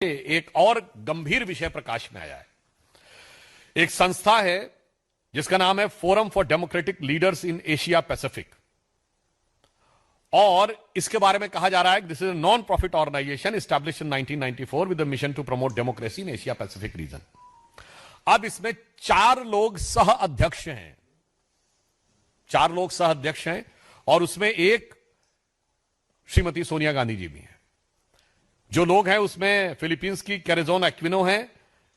एक और गंभीर विषय प्रकाश में आया है। एक संस्था है जिसका नाम है forum for democratic leaders in Asia Pacific, और इसके बारे में कहा जा रहा है कि this is a non profit organisation established in 1994 with the mission to promote democracy in Asia Pacific region. अब इसमें 4 लोग सह अध्यक्ष हैं, 4 लोग सह अध्यक्ष हैं, और उसमें एक श्रीमती सोनिया गांधी जी भी हैं। जो लोग हैं उसमें फिलीपींस की कैरेजोन एक्विनो हैं,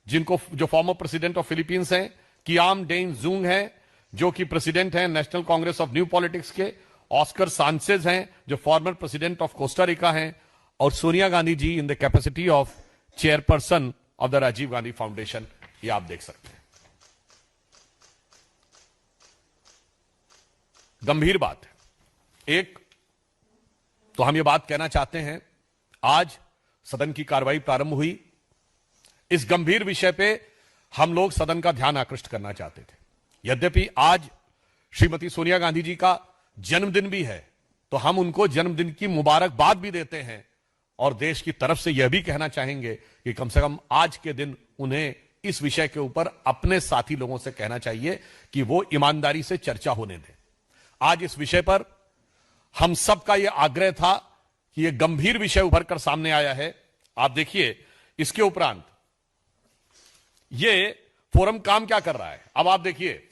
जो फॉर्मर प्रेसिडेंट ऑफ फिलीपींस हैं, कियाम डेन जूंग हैं जो कि प्रेसिडेंट हैं National Congress of New Politics के, ऑस्कर सांचेज हैं जो former president of Costa Rica हैं, और Sonia Gandhi ji in the capacity of chairperson of the Rajiv Gandhi Foundation. ये आप देख सकते हैं। गंभीर बात है। एक तो हम ये बात कहना चाहते हैं, आज सदन की कार्रवाई प्रारंभ हुई, इस गंभीर विषय पे हम लोग सदन का ध्यान आकृष्ट करना चाहते थे। यद्यपि आज श्रीमती सोनिया गांधी जी का जन्मदिन भी है, तो हम उनको जन्मदिन की मुबारकबाद भी देते हैं, और देश की तरफ से यह भी कहना चाहेंगे कि कम से कम आज के दिन उन्हें इस विषय के ऊपर अपने साथी लोगों से कहना चाहिए कि वो ईमानदारी से चर्चा होने दें। आज इस विषय पर हम सबका यह आग्रह था कि यह गंभीर विषय उभर कर सामने आया है। आप देखिए, इसके उपरांत यह फोरम काम क्या कर रहा है। अब आप देखिए,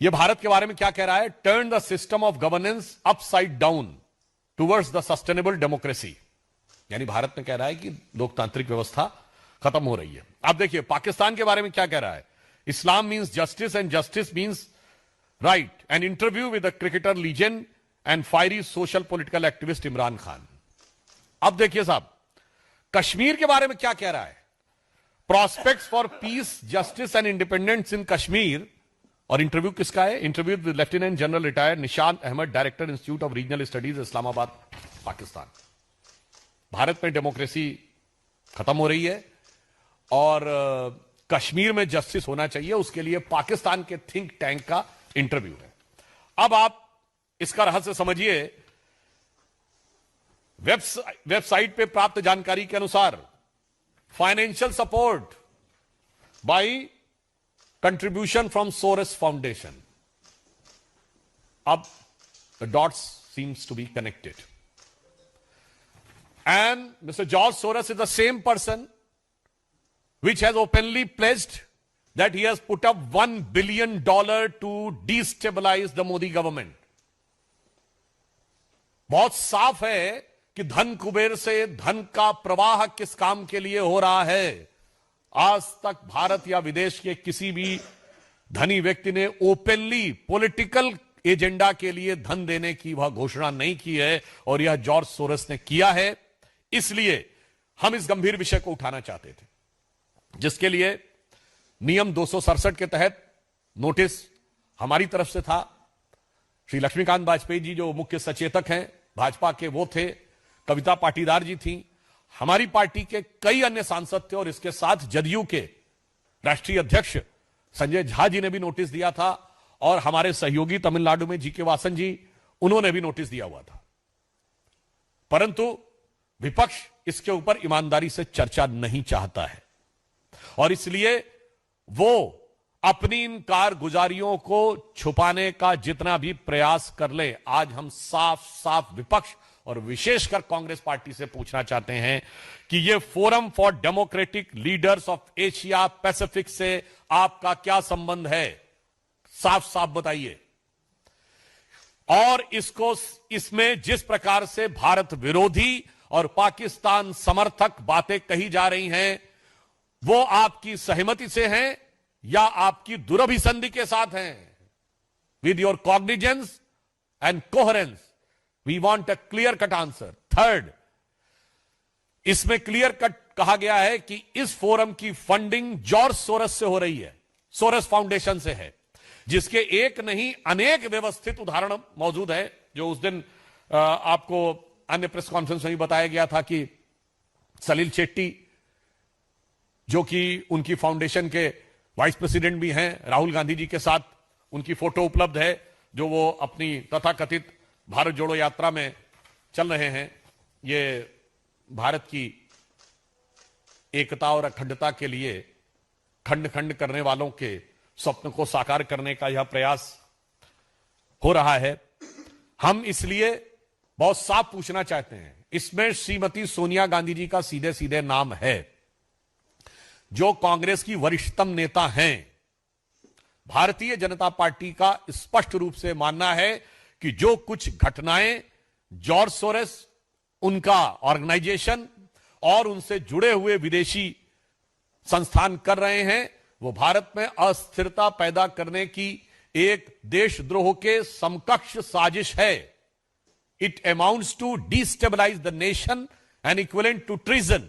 यह भारत के बारे में क्या कह रहा है, turn the system of governance upside down towards the sustainable democracy. यानी भारत में कह रहा है कि लोकतांत्रिक व्यवस्था खत्म हो रही है। आप देखिए, पाकिस्तान के बारे में क्या कह रहा है, Islam means justice and justice means right. An interview with the cricketer legend and fiery social political activist Imran Khan. अब देखिए साहब, कश्मीर के बारे में क्या कह रहा है, prospects for peace justice and independence in Kashmir. और इंटरव्यू किसका है, interview with lieutenant general retired Nishant Ahmad, director institute of regional studies Islamabad, Pakistan. Bharat में डेमोक्रेसी खत्म हो रही है और कश्मीर में जस्टिस होना चाहिए, उसके लिए पाकिस्तान के थिंक टैंक का इंटरव्यू है। अब आप इसका रहस्य समझिए। वेबसाइट पे प्राप्त जानकारी के अनुसार financial support by contribution from Soros Foundation. अब the dots seems to be connected, and mister George Soros is the same person which has openly pledged that he has put up $1 billion to destabilize the Modi government. बहुत साफ है कि धन कुबेर से धन का प्रवाह किस काम के लिए हो रहा है। आज तक भारत या विदेश के किसी भी धनी व्यक्ति ने ओपनली पॉलिटिकल एजेंडा के लिए धन देने की वह घोषणा नहीं की है, और यह जॉर्ज सोरस ने किया है। इसलिए हम इस गंभीर विषय को उठाना चाहते थे, जिसके लिए नियम 267 के तहत नोटिस हमारी तरफ से था। श्री लक्ष्मीकांत वाजपेयी जी जो मुख्य सचेतक हैं भाजपा के, वो थे, कविता पाटीदार जी थी, हमारी पार्टी के कई अन्य सांसद थे, और इसके साथ जदयू के राष्ट्रीय अध्यक्ष संजय झा जी ने भी नोटिस दिया था, और हमारे सहयोगी तमिलनाडु में जीके वासन जी, उन्होंने भी नोटिस दिया हुआ था। परंतु विपक्ष इसके ऊपर ईमानदारी से चर्चा नहीं चाहता है, और इसलिए वो अपनी इन कारगुजारियों को छुपाने का जितना भी प्रयास कर ले, आज हम साफ साफ विपक्ष और विशेषकर कांग्रेस पार्टी से पूछना चाहते हैं कि ये forum for democratic leaders of Asia Pacific से आपका क्या संबंध है, साफ साफ बताइए। और इसमें जिस प्रकार से भारत विरोधी और पाकिस्तान समर्थक बातें कही जा रही हैं, वो आपकी सहमति से हैं या आपकी दुरभिसंधि के साथ हैं। With your cognizance and coherence we want a clear cut answer. Third, इसमें क्लियर कट कहा गया है कि इस फोरम की फंडिंग जॉर्ज सोरस से हो रही है, सोरस फाउंडेशन से है, जिसके एक नहीं अनेक व्यवस्थित उदाहरण मौजूद है। जो उस दिन आपको अन्य प्रेस कॉन्फ्रेंस में भी बताया गया था कि सलील शेट्टी, जो कि उनकी फाउंडेशन के वाइस प्रेसिडेंट भी हैं, राहुल गांधी जी के साथ उनकी फोटो उपलब्ध है, जो वो अपनी तथाकथित भारत जोड़ो यात्रा में चल रहे हैं। ये भारत की एकता और अखंडता के लिए खंड खंड करने वालों के स्वप्न को साकार करने का यह प्रयास हो रहा है। हम इसलिए बहुत साफ पूछना चाहते हैं, इसमें श्रीमती सोनिया गांधी जी का सीधे सीधे नाम है, जो कांग्रेस की वरिष्ठतम नेता हैं। भारतीय जनता पार्टी का स्पष्ट रूप से मानना है कि जो कुछ घटनाएं जॉर्ज सोरेस, उनका ऑर्गेनाइजेशन और उनसे जुड़े हुए विदेशी संस्थान कर रहे हैं, वो भारत में अस्थिरता पैदा करने की एक देशद्रोह के समकक्ष साजिश है। It amounts to destabilise the nation and equivalent to treason.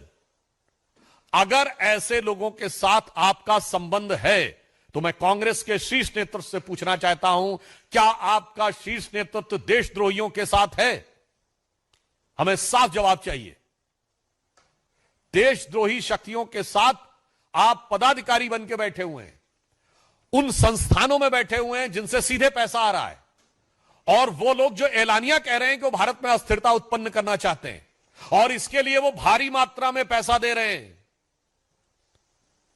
अगर ऐसे लोगों के साथ आपका संबंध है तो मैं कांग्रेस के शीर्ष नेतृत्व से पूछना चाहता हूं, क्या आपका शीर्ष नेतृत्व देशद्रोहियों के साथ है? हमें साफ जवाब चाहिए। देशद्रोही शक्तियों के साथ आप पदाधिकारी बन के बैठे हुए हैं, उन संस्थानों में बैठे हुए हैं जिनसे सीधे पैसा आ रहा है, और वो लोग जो एलानिया कह रहे हैं कि वो भारत में अस्थिरता उत्पन्न करना चाहते हैं और इसके लिए वो भारी मात्रा में पैसा दे रहे हैं।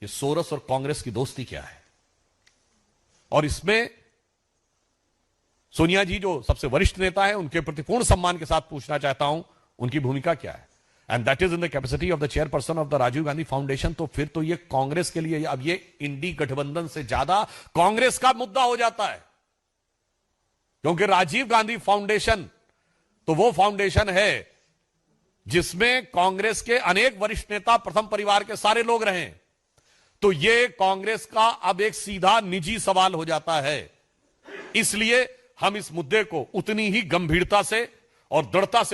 ये सोरस और कांग्रेस की दोस्ती क्या है? और इसमें सोनिया जी जो सबसे वरिष्ठ नेता है, उनके प्रति पूर्ण सम्मान के साथ पूछना चाहता हूं, उनकी भूमिका क्या है? And that is in the capacity of the chairperson of the Rajiv Gandhi foundation. तो फिर तो ये कांग्रेस के लिए अब ये इंडी गठबंधन से ज्यादा कांग्रेस का मुद्दा हो जाता है, क्योंकि राजीव गांधी फाउंडेशन तो वो फाउंडेशन है जिसमें कांग्रेस के अनेक वरिष्ठ नेता प्रथम परिवार के सारे लोग रहे। तो ये कांग्रेस का अब एक सीधा निजी सवाल हो जाता है। इसलिए हम इस मुद्दे को उतनी ही गंभीरता से और दृढ़ता से